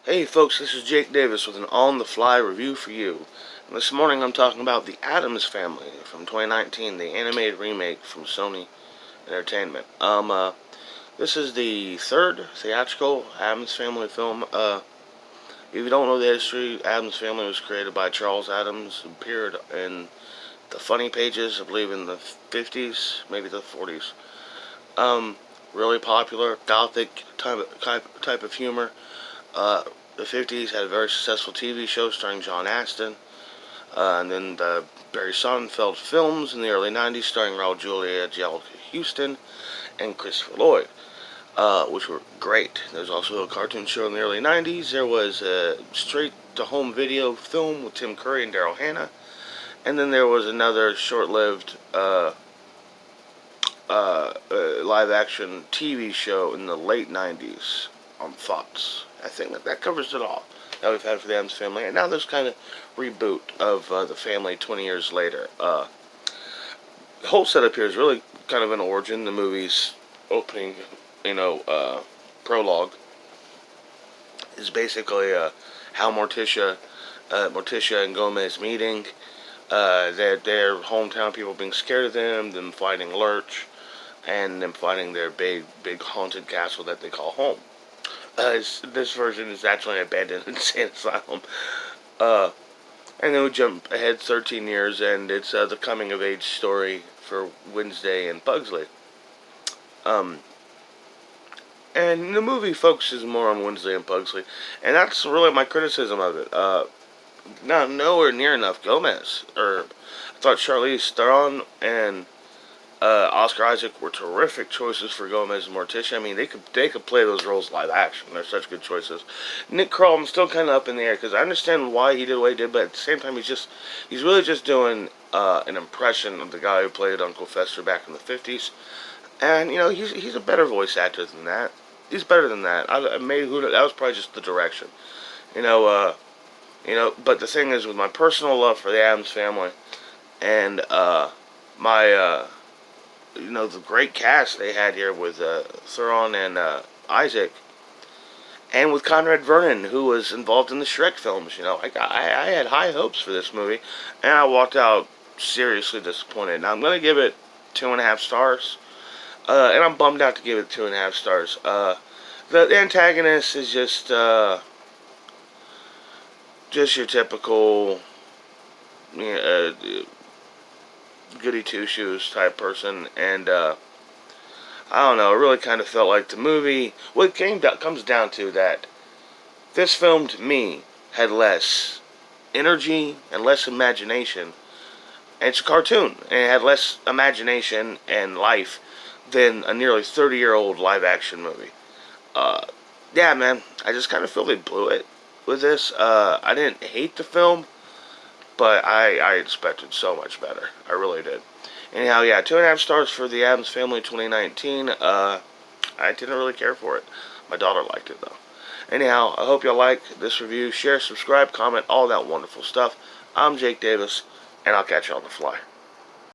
Hey folks, this is Jake Davis with an on-the-fly review for you. And this morning I'm talking about the Addams Family from 2019, the animated remake from Sony Entertainment. This is the third theatrical Addams Family film. If you don't know the history, Addams Family was created by Charles Addams, who appeared in the funny pages, I believe in the 50s, maybe the 40s. Really popular, gothic type of humor. The 50s had a very successful TV show starring John Astin, and then the Barry Sonnenfeld films in the early 90s starring Raul Julia, Angelica Houston, and Christopher Lloyd, which were great. There was also a cartoon show in the early 90s. There was a straight-to-home video film with Tim Curry and Daryl Hannah, and then there was another short-lived live-action TV show in the late 90s on Fox. I think that covers it all that we've had for the Addams Family. And now this kind of reboot of the family 20 years later. The whole setup here is really kind of an origin. The movie's opening, prologue is basically how Morticia and Gomez meeting, their hometown people being scared of them fighting Lurch, and them finding their big haunted castle that they call home. This version is actually an abandoned insane asylum. And then we jump ahead 13 years, and it's the coming-of-age story for Wednesday and Pugsley. And the movie focuses more on Wednesday and Pugsley, and that's really my criticism of it. Nowhere near enough Gomez. I thought Charlize Theron and Oscar Isaac were terrific choices for Gomez and Morticia. I mean, they could play those roles live action. They're such good choices. Nick Kroll, I'm still kind of up in the air because I understand why he did what he did, but at the same time, he's really just doing an impression of the guy who played Uncle Fester back in the 50s. And he's a better voice actor than that. He's better than that. That was probably just the direction. But the thing is, with my personal love for the Addams Family and the great cast they had here with Theron and Isaac, and with Conrad Vernon, who was involved in the Shrek films. I had high hopes for this movie, and I walked out seriously disappointed. Now I'm going to give it 2.5 stars, and I'm bummed out to give it 2.5 stars. The antagonist is just your typical goody two-shoes type person, and I don't know, it really kind of felt like the movie, comes down to that this film to me had less energy and less imagination, and it's a cartoon, and it had less imagination and life than a nearly 30-year-old live-action movie. Yeah, man, I just kind of feel they blew it with this. I didn't hate the film, but I expected so much better. I really did. Anyhow, yeah, 2.5 stars for the Addams Family 2019. I didn't really care for it. My daughter liked it, though. Anyhow, I hope y'all like this review. Share, subscribe, comment, all that wonderful stuff. I'm Jake Davis, and I'll catch you on the fly.